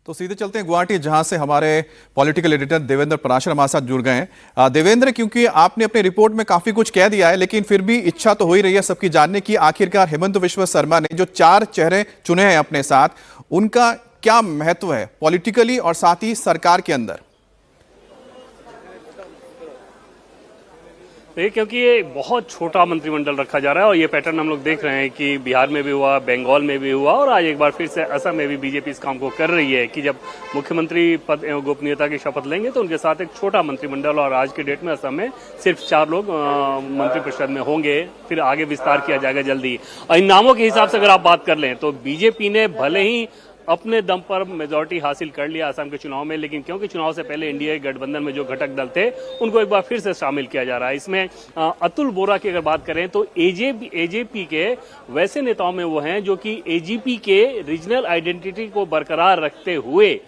तो सीधे चलते हैं गुवाहाटी, जहां से हमारे पॉलिटिकल एडिटर देवेंद्र पराशर हमारे साथ जुड़ गए हैं। देवेंद्र, क्योंकि आपने अपनी रिपोर्ट में काफी कुछ कह दिया है, लेकिन फिर भी इच्छा तो हो ही रही है सबकी जानने की, आखिरकार हेमंत बिस्वा शर्मा ने जो 4 चेहरे चुने हैं अपने साथ, उनका क्या महत्व है पॉलिटिकली और साथ ही सरकार के अंदर? क्योंकि ये बहुत छोटा मंत्रिमंडल रखा जा रहा है और ये पैटर्न हम लोग देख रहे हैं कि बिहार में भी हुआ, बंगाल में भी हुआ और आज एक बार फिर से असम में भी बीजेपी इस काम को कर रही है कि जब मुख्यमंत्री पद एवं गोपनीयता की शपथ लेंगे तो उनके साथ एक छोटा मंत्रिमंडल, और आज के डेट में असम में सिर्फ 4 लोग मंत्रिपरिषद में होंगे, फिर आगे विस्तार किया जाएगा जल्दी। और इन नामों के हिसाब से अगर आप बात कर लें तो बीजेपी ने भले ही अपने दम पर मेजॉरिटी हासिल कर लिया असम के चुनाव में, लेकिन क्योंकि चुनाव से पहले एनडीए गठबंधन में जो घटक दल थे उनको एक बार फिर से शामिल किया जा रहा है। इसमें अतुल बोरा की अगर बात करें तो एजेपी के वैसे नेताओं में वो हैं जो कि एजीपी के रीजनल आइडेंटिटी को बरकरार रखते हुए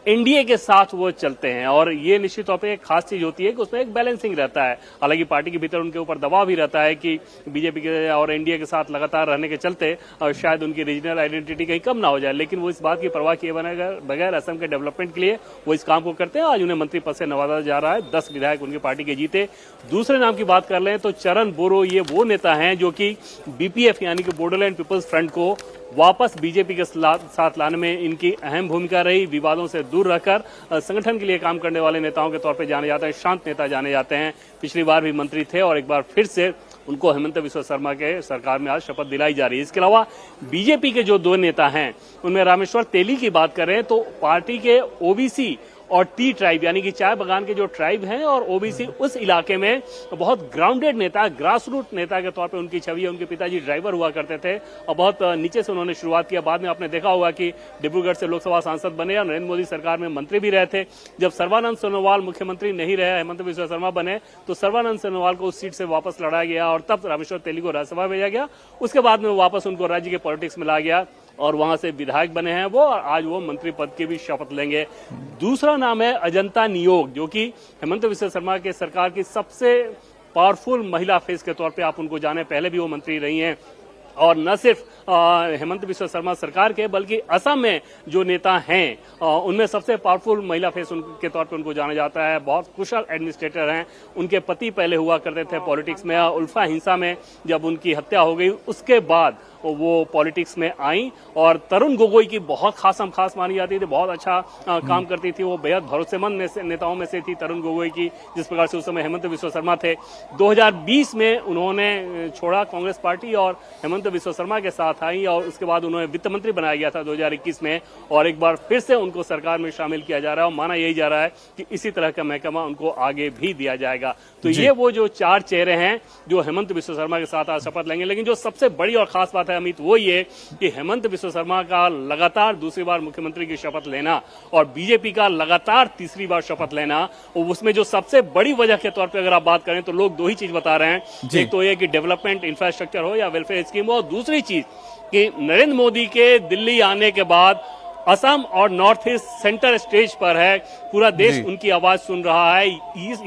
एनडीए के साथ वो चलते हैं, और ये निश्चित तौर पे एक खास चीज होती है कि उसमें एक बैलेंसिंग रहता है। हालांकि पार्टी के भीतर उनके ऊपर दबाव भी रहता है कि बीजेपी के और एनडीए के साथ लगातार रहने के चलते शायद उनकी रीजनल आइडेंटिटी कहीं कम ना हो जाए, लेकिन वो इस बात की परवाह किए बगैर असम के डेवलपमेंट के लिए वो इस काम को करते हैं। आज उन्हें मंत्री पद से नवाजा जा रहा है, 10 विधायक उनकी पार्टी के जीते। दूसरे नाम की बात कर लें तो चरण बोरो, ये वो नेता हैं जो कि बीपीएफ यानी कि बॉर्डरलैंड पीपल्स फ्रंट को वापस बीजेपी के साथ लाने में इनकी अहम भूमिका रही। विवादों से दूर रहकर संगठन के लिए काम करने वाले नेताओं के तौर पे जाने जाते हैं, शांत नेता जाने जाते हैं। पिछली बार भी मंत्री थे और एक बार फिर से उनको हेमंत बिस्वा शर्मा के सरकार में आज शपथ दिलाई जा रही है। इसके अलावा बीजेपी के जो 2 नेता हैं उनमें रामेश्वर तेली की बात करें तो पार्टी के ओबीसी और टी ट्राइब यानी कि चाय बगान के जो ट्राइब हैं और ओबीसी उस इलाके में बहुत ग्राउंडेड नेता, ग्रास रूट नेता के तौर पे उनकी छवि है। उनके पिताजी ड्राइवर हुआ करते थे और बहुत नीचे से उन्होंने शुरुआत किया। बाद में आपने देखा होगा कि डिब्रूगढ़ से लोकसभा सांसद बने और नरेंद्र मोदी सरकार में मंत्री भी रहे थे। जब सर्बानंद सोनोवाल मुख्यमंत्री नहीं रहे, हेमंत बिस्वा शर्मा बने, तो सर्बानंद सोनोवाल को उस सीट से वापस लड़ाया गया और तब रामेश्वर तेली को राज्यसभा भेजा गया। उसके बाद में वापस उनको राज्य के पॉलिटिक्स में ला गया और वहां से विधायक बने हैं वो, और आज वो मंत्री पद की भी शपथ लेंगे। दूसरा नाम है अजंता नियोग, जो कि हेमंत बिस्वा शर्मा के सरकार की सबसे पावरफुल महिला फेस के तौर पे आप उनको जाने, पहले भी वो मंत्री रही हैं। और न सिर्फ हेमंत बिस्वा शर्मा सरकार के बल्कि असम में जो नेता हैं उनमें सबसे पावरफुल महिला फेस उनके तौर पे उनको जाना जाता है। बहुत कुशल एडमिनिस्ट्रेटर हैं। उनके पति पहले हुआ करते थे पॉलिटिक्स में, उल्फा हिंसा में जब उनकी हत्या हो गई उसके बाद वो पॉलिटिक्स में आई, और तरुण गोगोई की बहुत खास मानी जाती थी, बहुत अच्छा काम करती थी। वो बेहद भरोसेमंद नेताओं में से थी तरुण गोगोई की, जिस प्रकार से उस समय हेमंत बिस्वा शर्मा थे। 2020 में उन्होंने छोड़ा कांग्रेस पार्टी और हेमंत बिस्वा शर्मा के साथ आई, और उसके बाद उन्होंने वित्त मंत्री बनाया गया था 2021 में, और एक बार फिर से उनको सरकार में शामिल किया जा रहा है और माना यही जा रहा है कि इसी तरह का महकमा उनको आगे भी दिया जाएगा। तो ये वो जो 4 चेहरे हैं जो हेमंत बिस्वा शर्मा के साथ आज शपथ लेंगे। लेकिन जो सबसे बड़ी और खास बात है अमित, वो ये कि हेमंत बिस्वा शर्मा का लगातार दूसरी बार मुख्यमंत्री की शपथ लेना और बीजेपी का लगातार तीसरी बार शपथ लेना, और उसमें जो सबसे बड़ी वजह के तौर पे अगर आप बात करें तो लोग 2 ही चीज बता रहे हैं। एक तो ये कि डेवलपमेंट इंफ्रास्ट्रक्चर हो या वेलफेयर स्कीम हो, और दूसरी चीज कि नरेंद्र मोदी के दिल्ली आने के बाद असम और नॉर्थ ईस्ट सेंटर स्टेज पर है, पूरा देश उनकी आवाज सुन रहा है।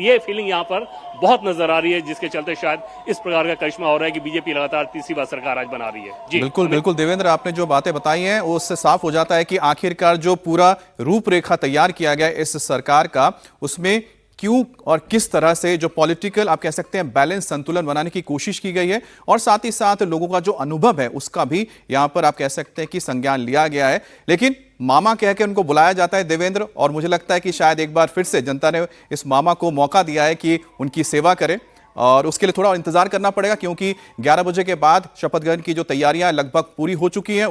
ये फीलिंग यहाँ पर बहुत नजर आ रही है, जिसके चलते शायद इस प्रकार का करिश्मा हो रहा है कि बीजेपी लगातार तीसरी बार सरकार आज बना रही है। जी बिल्कुल देवेंद्र, आपने जो बातें बताई हैं उससे साफ हो जाता है कि आखिरकार जो पूरा रूपरेखा तैयार किया गया इस सरकार का, उसमें क्यों और किस तरह से जो पॉलिटिकल आप कह सकते हैं बैलेंस, संतुलन बनाने की कोशिश की गई है, और साथ ही साथ लोगों का जो अनुभव है उसका भी यहां पर आप कह सकते हैं कि संज्ञान लिया गया है। लेकिन मामा कह के उनको बुलाया जाता है देवेंद्र, और मुझे लगता है कि शायद एक बार फिर से जनता ने इस मामा को मौका दिया है कि उनकी सेवा करें, और उसके लिए थोड़ा इंतजार करना पड़ेगा क्योंकि 11 बजे के बाद शपथ ग्रहण की जो तैयारियां लगभग पूरी हो चुकी हैं।